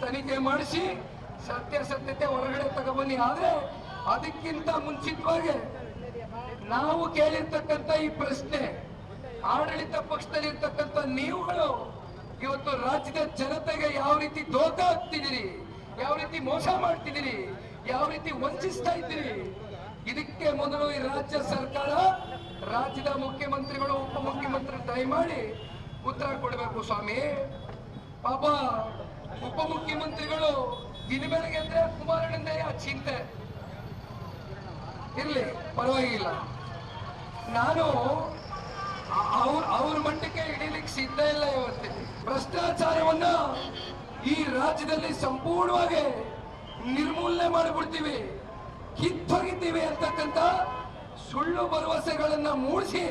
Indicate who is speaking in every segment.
Speaker 1: ತನಿಖೆ ಮಾಡಿಸಿ ಸತ್ಯಾಸತ್ಯತೆ ಹೊರಗಡೆ ತಗೊಬನ್ನಿ. ಆದ್ರೆ ಅದಕ್ಕಿಂತ ಮುಂಚಿತವಾಗಿ ನಾವು ಕೇಳಿರ್ತಕ್ಕಂಥ ಈ ಪ್ರಶ್ನೆ, ಆಡಳಿತ ಪಕ್ಷದಲ್ಲಿರ್ತಕ್ಕಂಥ ನೀವುಗಳು ಇವತ್ತು ರಾಜ್ಯದ ಜನತೆಗೆ ಯಾವ ರೀತಿ ದೋಖ ಆಗ್ತಿದ್ದೀರಿ, ಯಾವ ರೀತಿ ಮೋಸ ಮಾಡ್ತಿದ್ದೀರಿ, ಯಾವ ರೀತಿ ವಂಚಿಸ್ತಾ ಇದ್ದೀರಿ, ಇದಕ್ಕೆ ಮೊದಲು ಈ ರಾಜ್ಯ ಸರ್ಕಾರ, ರಾಜ್ಯದ ಮುಖ್ಯಮಂತ್ರಿಗಳು, ಉಪಮುಖ್ಯಮಂತ್ರಿಗಳು ದಯಮಾಡಿ ಉತ್ತರ ಕೊಡಬೇಕು ಸ್ವಾಮಿ. ಪಾಪ ಉಪಮುಖ್ಯಮಂತ್ರಿಗಳು ದಿನ ಬೆಳಗ್ಗೆ ಅಂದ್ರೆ ಕುಮಾರಣ್ಣಂದ ಚಿಂತೆ ಇರ್ಲಿ, ಪರವಾಗಿಲ್ಲ. ನಾನು ಅವ್ರ ಮಟ್ಟಕ್ಕೆ ಹಿಡಿಲಿಕ್ಕೆ ಸಿದ್ಧ ಇಲ್ಲ. ಇವತ್ತಿನ ಭ್ರಷ್ಟಾಚಾರವನ್ನ ಈ ರಾಜ್ಯದಲ್ಲಿ ಸಂಪೂರ್ಣವಾಗಿ ನಿರ್ಮೂಲನೆ ಮಾಡಿಬಿಡ್ತೀವಿ, ಕಿತ್ತೊಗಿತೀವಿ ಅಂತಕ್ಕಂಥ ಸುಳ್ಳು ಭರವಸೆಗಳನ್ನ ಮೂಡಿಸಿ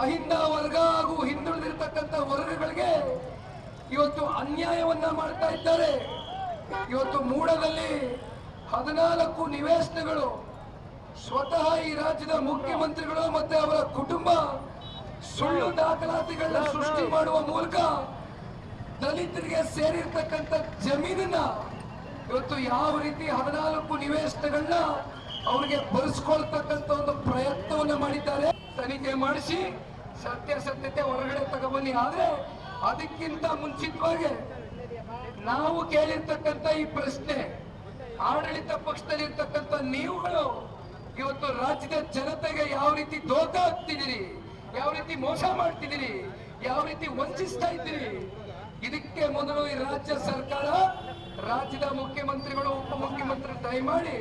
Speaker 1: ಅಹಿಂದ ವರ್ಗ ಹಾಗೂ ಹಿಂದುಳಿದಿರ್ತಕ್ಕಂಥ ವರ್ಗಗಳಿಗೆ ಇವತ್ತು ಅನ್ಯಾಯವನ್ನ ಮಾಡ್ತಾ ಇದ್ದಾರೆ. ಇವತ್ತು ಮೂಡದಲ್ಲಿ 14 ನಿವೇಶನಗಳು ಸ್ವತಃ ಈ ರಾಜ್ಯದ ಮುಖ್ಯಮಂತ್ರಿಗಳು ಮತ್ತೆ ಅವರ ಕುಟುಂಬ ಸುಳ್ಳು ದಾಖಲಾತಿಗಳನ್ನ ಸೃಷ್ಟಿ ಮಾಡುವ ಮೂಲಕ ದಲಿತರಿಗೆ ಸೇರಿರ್ತಕ್ಕಂಥ ಜಮೀನನ್ನ ಇವತ್ತು ಯಾವ ರೀತಿ 14 ನಿವೇಶನಗಳನ್ನ ಅವರಿಗೆ ಬರೆಸ್ಕೊಳ್ತಕ್ಕಂಥ ಒಂದು ಪ್ರಯತ್ನವನ್ನ ಮಾಡಿದ್ದಾರೆ. ತನಿಖೆ ಮಾಡಿಸಿ ಸತ್ಯಾಸತ್ಯತೆ ಹೊರಗಡೆ ತಗೊಬನ್ನಿ. ಆದ್ರೆ ಅದಕ್ಕಿಂತ ಮುಂಚಿತವಾಗಿ ನಾವು ಕೇಳಿರ್ತಕ್ಕಂಥ ಈ ಪ್ರಶ್ನೆ, ಆಡಳಿತ ಪಕ್ಷದಲ್ಲಿರ್ತಕ್ಕಂಥ ನೀವುಗಳು ಇವತ್ತು ರಾಜ್ಯದ ಜನತೆಗೆ ಯಾವ ರೀತಿ ದೋಖ ಆಗ್ತಿದ್ದೀರಿ, ಯಾವ ರೀತಿ ಮೋಸ ಮಾಡ್ತಿದ್ದೀರಿ, ಯಾವ ರೀತಿ ವಂಚಿಸ್ತಾ ಇದ್ದೀರಿ, ಇದಕ್ಕೆ ಮೊದಲು ಈ ರಾಜ್ಯ ಸರ್ಕಾರ, ರಾಜ್ಯದ ಮುಖ್ಯಮಂತ್ರಿಗಳು, ಉಪಮುಖ್ಯಮಂತ್ರಿಗಳು ದಯಮಾಡಿ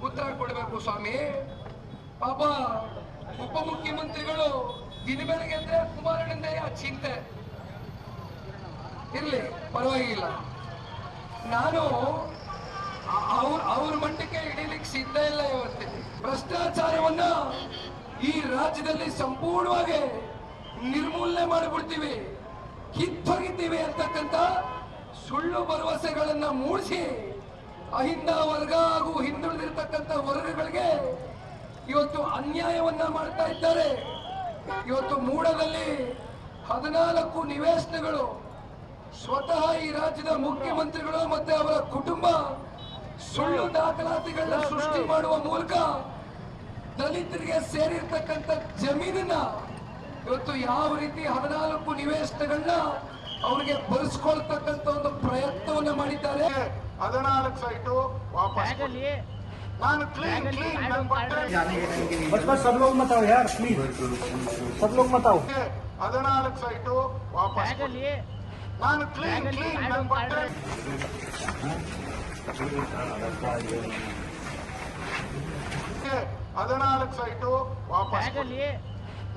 Speaker 1: ಉತ್ತರ ಕೊಡಬೇಕು ಸ್ವಾಮಿ. ಪಾಪ ಉಪಮುಖ್ಯಮಂತ್ರಿಗಳು ದಿನ ಬೆಳಗ್ಗೆ ಅಂದ್ರೆ ಕುಮಾರಣ್ಣಂದ ಚಿಂತೆ ಇರ್ಲಿ, ಪರವಾಗಿಲ್ಲ. ನಾನು ಅವ್ರ ಮಟ್ಟಕ್ಕೆ ಹಿಡಿಲಿಕ್ಕೆ ಸಿದ್ಧ ಇಲ್ಲ. ಇವತ್ತಿನ ಭ್ರಷ್ಟಾಚಾರವನ್ನ ಈ ರಾಜ್ಯದಲ್ಲಿ ಸಂಪೂರ್ಣವಾಗಿ ನಿರ್ಮೂಲನೆ ಮಾಡಿಬಿಡ್ತೀವಿ, ಕಿತ್ತೊಗಿತೀವಿ ಅಂತಕ್ಕಂಥ ಸುಳ್ಳು ಭರವಸೆಗಳನ್ನ ಮೂಡಿಸಿ ಅಹಿಂದ ವರ್ಗ ಹಾಗೂ ಹಿಂದುಳಿದಿರ್ತಕ್ಕಂಥ ವರ್ಗಗಳಿಗೆ ಇವತ್ತು ಅನ್ಯಾಯವನ್ನ ಮಾಡ್ತಾ ಇದ್ದಾರೆ. ಇವತ್ತು ಮೂಡದಲ್ಲಿ 14 ನಿವೇಶನಗಳು ಸ್ವತಃ ಈ ರಾಜ್ಯದ ಮುಖ್ಯಮಂತ್ರಿಗಳು ಮತ್ತೆ ಅವರ ಕುಟುಂಬ ಸುಳ್ಳು ದಾಖಲಾತಿಗಳನ್ನ ಸೃಷ್ಟಿ ಮಾಡುವ ಮೂಲಕ ದಲಿತರಿಗೆ ಸೇರಿರ್ತಕ್ಕಂಥ ಜಮೀನನ್ನ ಇವತ್ತು ಯಾವ ರೀತಿ 14 ನಿವೇಶನಗಳನ್ನ ಅವರಿಗೆ ಬರೆಸ್ಕೊಳ್ತಕ್ಕಂಥ ಒಂದು ಪ್ರಯತ್ನವನ್ನ ಮಾಡಿದ್ದಾರೆ.
Speaker 2: 14 ಸೈಟು ವಾಪಸ್ ನಾನು क्लीन
Speaker 3: सब लोग मत आओ यार प्लीज, सब लोग मत आओ.
Speaker 2: 14 ಸೈಟು ವಾಪಸ್ ನಾನು क्लीन 14 ಸೈಟು ವಾಪಸ್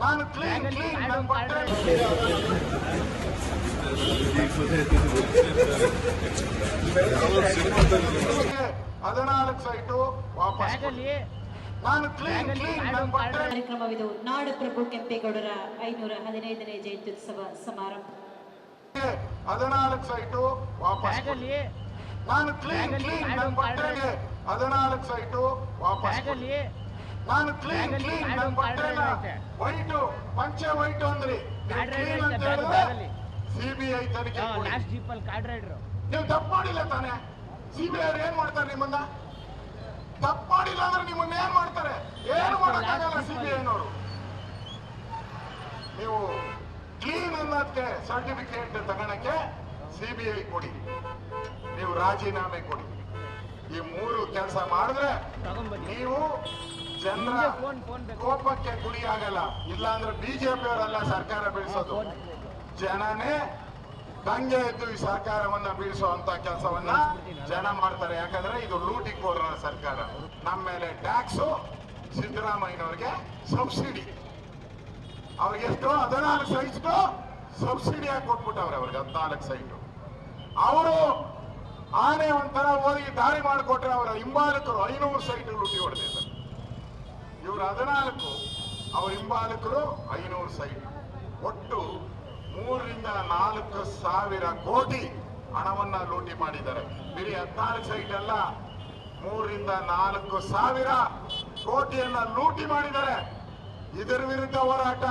Speaker 2: ನಾನು क्लीन 14 ಸೈಟು ವಾಪಸ್ ನಾನು ಕ್ಲೀನ್
Speaker 4: ಕಾರ್ಯಕ್ರಮವಿದು. ನಾಡಪ್ರಭು ಕೆಂಪೇಗೌಡರ 515ನೇ ಜಯಂತ್ಯುತ್ಸವ ಸಮಾರಂಭ.
Speaker 2: 14 ಸೈಟು ವಾಪಸ್ ನಾನು ಕ್ಲೀನ್ 14 ಸೈಟು ವಾಪಸ್ ನಾನು ಕ್ಲೀನ್ ವೈಟು ಪಂಚೆ ವೈಟು ಅಂದ್ರಿ ಸಿಬಿಐ ತನಿಖೆ ನೀವು ತಪ್ಪು ಮಾಡಿಲ್ಲ ತಾನೆ? ಸಿಬಿಐ ಅವ್ರು ಏನ್ ಮಾಡ್ತಾರೆ? ನಿಮ್ಮನ್ನ ತಪ್ಪು ಮಾಡಿಲ್ಲ ಅಂದ್ರೆ ನಿಮ್ಮನ್ನ ಏನ್ ಮಾಡ್ತಾರೆ? ಏನು ಮಾಡಕ್ಕಾಗಲ್ಲ ಸಿಬಿಐನವರು. ನೀವು ಕ್ಲೀನ್ ಅನ್ನೋದಕ್ಕೆ ಸರ್ಟಿಫಿಕೇಟ್ ತಗೊಳಕ್ಕೆ ಸಿಬಿಐ ಕೊಡಿ, ನೀವು ರಾಜೀನಾಮೆ ಕೊಡಿ. ಈ 3 ಕೆಲಸ ಮಾಡಿದ್ರೆ ನೀವು ಜನರ ಕೋಪಕ್ಕೆ ಗುರಿಯಾಗಲ್ಲ. ಇಲ್ಲಾಂದ್ರೆ ಬಿಜೆಪಿ ಅವರೆಲ್ಲ ಸರ್ಕಾರ ಬೀಳಿಸೋದು, ಜನನೇ ದಂಗೆ ಎದ್ದು ಈ ಸರ್ಕಾರವನ್ನ ಬೀಳಿಸುವಂತ ಕೆಲಸವನ್ನ ಜನ ಮಾಡ್ತಾರೆ. ಯಾಕಂದ್ರೆ ಇದು ಲೂಟಿಕೋರರ ಸರ್ಕಾರ. ನಮ್ಮ ಮೇಲೆ ಟ್ಯಾಕ್ಸು, ಸಿದ್ದರಾಮಯ್ಯನವ್ರಿಗೆ ಸಬ್ಸಿಡಿ, ಅವ್ರಿಗೆ ಎಷ್ಟು 14 ಸೈಟು ಸಬ್ಸಿಡಿಯಾಗಿ ಕೊಟ್ಬಿಟ್ಟವ್ರೆ. ಅವ್ರಿಗೆ 14 ಸೈಟು. ಅವರು ಆನೆ ಒಂಥರ ಓದಿ ದಾರಿ ಮಾಡಿಕೊಟ್ರೆ ಅವರ ಹಿಂಬಾಲಕರು 500 ಸೈಟ್ ಲೂಟಿ ಹೊಡೆದಿದ್ದಾರೆ. ಇವರು 14, ಅವರ ಹಿಂಬಾಲಕರು 500 ಸೈಟ್. ಒಟ್ಟು 3 ರಿಂದ 4 ಸಾವಿರ ಕೋಟಿ ಹಣವನ್ನ ಲೂಟಿ ಮಾಡಿದ್ದಾರೆ. ಬರೀ 14 ಸೈಟ್ ಅಲ್ಲ, 3 ರಿಂದ 4 ಸಾವಿರ ಕೋಟಿಯನ್ನ ಲೂಟಿ ಮಾಡಿದ್ದಾರೆ. ಇದರ ವಿರುದ್ಧ ಹೋರಾಟ.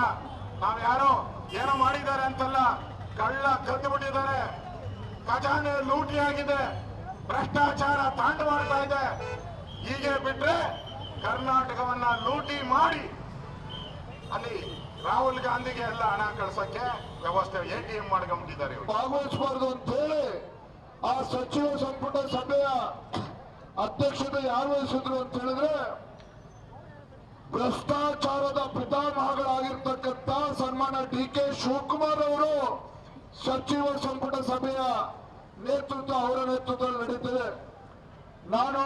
Speaker 2: ನಾವ್ ಯಾರೋ ಏನೋ ಮಾಡಿದ್ದಾರೆ ಅಂತಲ್ಲ, ಕಳ್ಳ ಕದ್ದು ಬಿಟ್ಟಿದ್ದಾರೆ. ಖಜಾನೆ ಲೂಟಿಯಾಗಿದೆ, ಭ್ರಷ್ಟಾಚಾರ ತಾಂಡವಾಡ್ತಾ ಇದೆ. ಹೀಗೆ ಬಿಟ್ರೆ ಕರ್ನಾಟಕವನ್ನ ಲೂಟಿ ಮಾಡಿ ಅಲ್ಲಿ ರಾಹುಲ್ ಗಾಂಧಿಗೆ ಎಲ್ಲ ಹಣ ಕಳ್ಸಕ್ಕೆ ವ್ಯವಸ್ಥೆ ATM ಮಾಡ್ಕೊಂಡ್ಬಿಟ್ಟಿದ್ದಾರೆ ಇವರು.
Speaker 5: ಭಾಗವಹಿಸಬಾರ್ದು ಅಂತ ಹೇಳಿ ಆ ಸಚಿವ ಸಂಪುಟ ಸಭೆಯ ಅಧ್ಯಕ್ಷತೆ ಯಾರು ವಹಿಸಿದ್ರು ಅಂತ ಹೇಳಿದ್ರೆ ಭ್ರಷ್ಟಾಚಾರದ ಪಿತಾಮಹಗಳಾಗಿರ್ತಕ್ಕಂಥ ಸನ್ಮಾನ DK ಶಿವಕುಮಾರ್ ಅವರು ಸಚಿವ ಸಂಪುಟ ಸಭೆಯ ನೇತೃತ್ವ ಅವರ ನೇತೃತ್ವದಲ್ಲಿ ನಡೀತಿದೆ. ನಾನು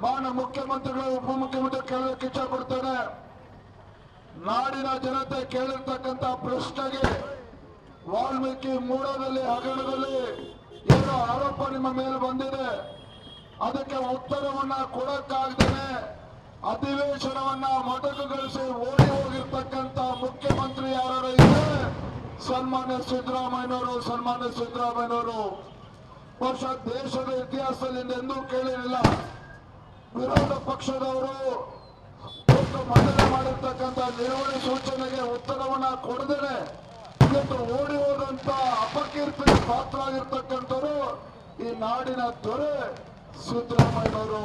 Speaker 5: ಮಾನ್ಯ ಮುಖ್ಯಮಂತ್ರಿಗಳು ಉಪಮುಖ್ಯಮಂತ್ರಿ ಕೇಳಲಿಕ್ಕೆ ಇಚ್ಛೆ ಪಡ್ತೇನೆ. ನಾಡಿನ ಜನತೆ ಕೇಳಿರ್ತಕ್ಕಂಥ ಪ್ರಶ್ನೆಗೆ ವಾಲ್ಮೀಕಿ ಮೂಡದಲ್ಲಿ ಹಗರಣದಲ್ಲಿ ಏನೋ ಆರೋಪ ನಿಮ್ಮ ಮೇಲೆ ಬಂದಿದೆ, ಅದಕ್ಕೆ ಉತ್ತರವನ್ನ ಕೊಡಕ್ಕಾಗ್ದೇನೆ ಅಧಿವೇಶನವನ್ನ ಮೊಟಕುಗೊಳಿಸಿ ಓಡಿ ಹೋಗಿರ್ತಕ್ಕಂಥ ಮುಖ್ಯಮಂತ್ರಿ ಯಾರು ಇದ್ರೆ ಸನ್ಮಾನ್ಯ ಸಿದ್ದರಾಮಯ್ಯನವರು. ಬಹುಶಃ ದೇಶದ ಇತಿಹಾಸದಲ್ಲಿ ಎಂದೂ ಕೇಳಿರಲಿಲ್ಲ. ವಿರೋಧ ಪಕ್ಷದವರು ಮಂಡನೆ ಮಾಡಿರ್ತಕ್ಕಂಥ ನಿಲುವಳಿ ಸೂಚನೆಗೆ ಉತ್ತರವನ್ನ ಕೊಡದೇನೆ ಇವತ್ತು ಓಡಿ ಹೋದಂತ ಅಪಕೀರ್ತಿಗೆ ಪಾತ್ರ ಆಗಿರ್ತಕ್ಕಂಥವ್ರು ಈ ನಾಡಿನ ದೊರೆ ಸಿದ್ದರಾಮಯ್ಯನವರು.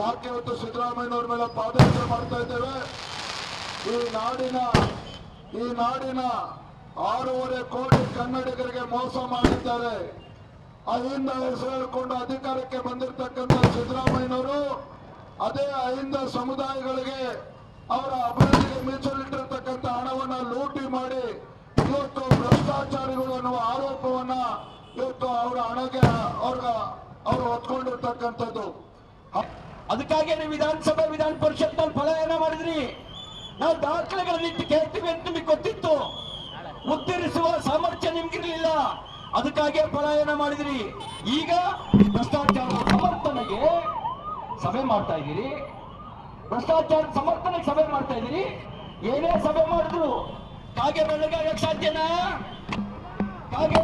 Speaker 5: ಯಾಕೆ ಇವತ್ತು ಸಿದ್ದರಾಮಯ್ಯನವ್ರ ಮೇಲೆ ಪಾದಯಾತ್ರೆ ಮಾಡ್ತಾ ಇದ್ದೇವೆ? ಈ ನಾಡಿನ 6.5 ಕೋಟಿ ಕನ್ನಡಿಗರಿಗೆ ಮೋಸ ಮಾಡಿದ್ದಾರೆ. ಅಹಿಂದ ಹೆಸರು ಹೇಳಿಕೊಂಡು ಅಧಿಕಾರಕ್ಕೆ ಬಂದಿರತಕ್ಕಂಥ ಸಿದ್ದರಾಮಯ್ಯನವರು ಅದೇ ಅಹಿಂದ ಸಮುದಾಯಗಳಿಗೆ ಅವರ ಅಭಿವೃದ್ಧಿಗೆ ಮೀಸಲಿಟ್ಟಿರ್ತಕ್ಕಂಥ ಹಣವನ್ನ ಲೂಟಿ ಮಾಡಿ ಇವತ್ತು ಭ್ರಷ್ಟಾಚಾರಿಗಳು ಅನ್ನುವ ಆರೋಪವನ್ನ ಇವತ್ತು ಅವರ ಹಣಗೆ ಅವರು ಹೊತ್ಕೊಂಡಿರ್ತಕ್ಕಂಥದ್ದು.
Speaker 1: ಅದಕ್ಕಾಗಿ ನೀವು ವಿಧಾನಸಭೆ ವಿಧಾನ ಪರಿಷತ್ ನಲ್ಲಿ ಪಲಾಯನ ಮಾಡಿದ್ರಿ. ನಾವು ದಾಖಲೆಗಳನ್ನಿಟ್ಟು ಕೇಳ್ತೀವಿ ಅಂತ ನಿಮಗೆ ಗೊತ್ತಿತ್ತು. ಉತ್ತರಿಸುವ ಸಾಮರ್ಥ್ಯ ನಿಮ್ಗಿರ್ಲಿಲ್ಲ, ಅದಕ್ಕಾಗಿ ಪಲಾಯನ ಮಾಡಿದ್ರಿ. ಈಗ ಭ್ರಷ್ಟಾಚಾರ ಸಮರ್ಥನೆಗೆ ಸಭೆ ಮಾಡ್ತಾ ಇದ್ದೀರಿ, ಭ್ರಷ್ಟಾಚಾರ ಸಮರ್ಥನೆಗೆ ಸಭೆ ಮಾಡ್ತಾ ಇದ್ದೀರಿ. ಏನೇ ಸಭೆ ಮಾಡಿದ್ರು ಕಾಗೆ ಬೆಳಗಾಗಕ್ಕೆ ಸಾಧ್ಯನಾ? ಕಾಗೆ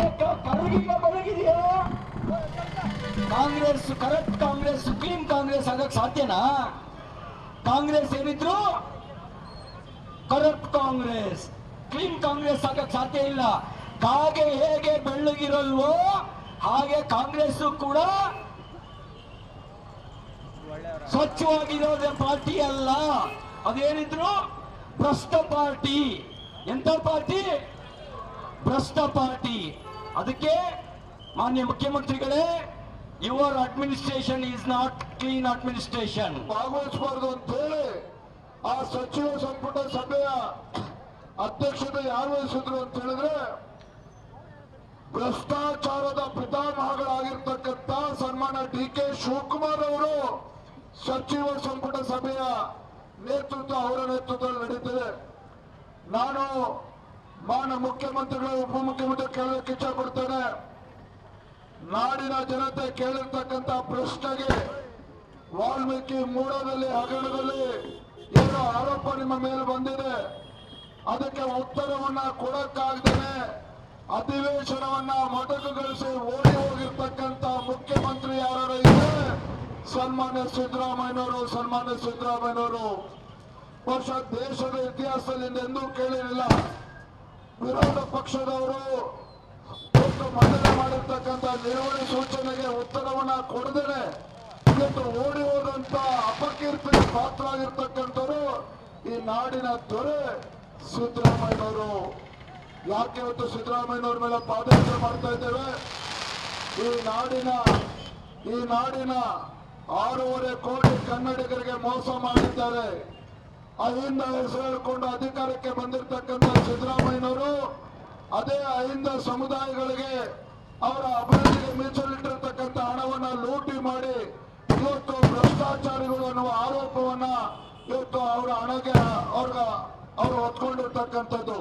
Speaker 1: ಕರಗಿಗ ಬೆಳಗಿದೆಯಾ? ಕಾಂಗ್ರೆಸ್ ಕರಪ್ಟ್ ಕಾಂಗ್ರೆಸ್, ಕ್ಲೀನ್ ಕಾಂಗ್ರೆಸ್ ಆಗಕ್ಕೆ ಸಾಧ್ಯನಾ? ಕಾಂಗ್ರೆಸ್ ಏನಿದ್ರು ಕರಪ್ಟ್ ಕಾಂಗ್ರೆಸ್, ಕ್ಲೀನ್ ಕಾಂಗ್ರೆಸ್ ಆಗಕ್ಕೆ ಸಾಧ್ಯ ಇಲ್ಲ. ಕಾಗೆ ಹೇಗೆ ಬೆಳ್ಳಗಿರಲ್ವೋ ಹಾಗೆ ಕಾಂಗ್ರೆಸ್ ಕೂಡ ಸ್ವಚ್ಛವಾಗಿರೋದೇ ಪಾರ್ಟಿ ಅಲ್ಲ. ಅದೇನಿದ್ರು ಭ್ರಷ್ಟ ಪಾರ್ಟಿ. ಎಂತ ಪಾರ್ಟಿ? ಭ್ರಷ್ಟ ಪಾರ್ಟಿ. ಅದಕ್ಕೆ ಮಾನ್ಯ ಮುಖ್ಯಮಂತ್ರಿಗಳೇ, your administration is not clean administration.
Speaker 5: ಭಾಗವಹಿಸಬಾರ್ದು ಅಂತ ಹೇಳಿ ಆ ಸಚಿವ ಸಂಪುಟ ಸಭೆಯ ಅಧ್ಯಕ್ಷತೆ ಯಾರು ವಹಿಸಿದ್ರು ಅಂತ ಹೇಳಿದ್ರೆ ಭ್ರಷ್ಟಾಚಾರದ ಪಿತಾಮಹಗಳಾಗಿರ್ತಕ್ಕಂಥ ಸನ್ಮಾನ DK ಶಿವಕುಮಾರ್ ಅವರು ಸಚಿವ ಸಂಪುಟ ಸಭೆಯ ನೇತೃತ್ವ ಅವರ ನೇತೃತ್ವದಲ್ಲಿ ನಡೀತಿದೆ. ನಾನು ಮಾನ್ಯ ಮುಖ್ಯಮಂತ್ರಿಗಳು ಉಪಮುಖ್ಯಮಂತ್ರಿ ಕೇಳಲಿಕ್ಕೆ ಇಚ್ಛೆ ಪಡ್ತೇನೆ. ನಾಡಿನ ಜನತೆ ಕೇಳಿರ್ತಕ್ಕಂಥ ಪ್ರಶ್ನೆಗೆ ವಾಲ್ಮೀಕಿ ಮೂಡದಲ್ಲಿ ಹಗರಣದಲ್ಲಿ ಏನೋ ಆರೋಪ ನಿಮ್ಮ ಮೇಲೆ ಬಂದಿದೆ, ಅದಕ್ಕೆ ಉತ್ತರವನ್ನ ಕೊಡಕ್ಕಾಗ್ದೇನೆ ಅಧಿವೇಶನವನ್ನ ಮೊಟಕುಗೊಳಿಸಿ ಓಡಿ ಹೋಗಿರ್ತಕ್ಕಂಥ ಮುಖ್ಯಮಂತ್ರಿ ಯಾರು ಇದ್ರೆ ಸನ್ಮಾನ್ಯ ಸಿದ್ದರಾಮಯ್ಯನವರು. ಬಹುಶಃ ದೇಶದ ಇತಿಹಾಸದಲ್ಲಿ ಎಂದೂ ಕೇಳಿರಲಿಲ್ಲ. ವಿರೋಧ ಪಕ್ಷದವರು ಮಂಡನೆ ಮಾಡಿರ್ತಕ್ಕಂಥ ನಿಲುವಳಿ ಸೂಚನೆಗೆ ಉತ್ತರವನ್ನ ಕೊಡದೇನೆ ಇವತ್ತು ಓಡಿ ಹೋದಂತ ಅಪಕೀರ್ತಿಗೆ ಪಾತ್ರ ಆಗಿರ್ತಕ್ಕಂಥವ್ರು ಈ ನಾಡಿನ ದೊರೆ ಸಿದ್ದರಾಮಯ್ಯನವರು. ಯಾಕೆ ಇವತ್ತು ಸಿದ್ದರಾಮಯ್ಯನವ್ರ ಮೇಲೆ ಪಾದಯಾತ್ರೆ ಮಾಡ್ತಾ ಇದ್ದೇವೆ? ಈ ನಾಡಿನ 6.5 ಕೋಟಿ ಕನ್ನಡಿಗರಿಗೆ ಮೋಸ ಮಾಡಿದ್ದಾರೆ. ಅಹಿಂದ ಹೆಸರು ಹೇಳಿಕೊಂಡು ಅಧಿಕಾರಕ್ಕೆ ಬಂದಿರತಕ್ಕಂಥ ಸಿದ್ದರಾಮಯ್ಯನವರು ಅದೇ ಅಹಿಂದ ಸಮುದಾಯಗಳಿಗೆ ಅವರ ಅಭಿವೃದ್ಧಿಗೆ ಮೀಸಲಿಟ್ಟಿರ್ತಕ್ಕಂಥ ಹಣವನ್ನ ಲೂಟಿ ಮಾಡಿ ಇವತ್ತು ಭ್ರಷ್ಟಾಚಾರಿಗಳು ಅನ್ನುವ ಆರೋಪವನ್ನ ಇವತ್ತು ಅವರ ಹಣಗೆ ಅವರು ಹೊತ್ಕೊಂಡಿರ್ತಕ್ಕಂಥದ್ದು.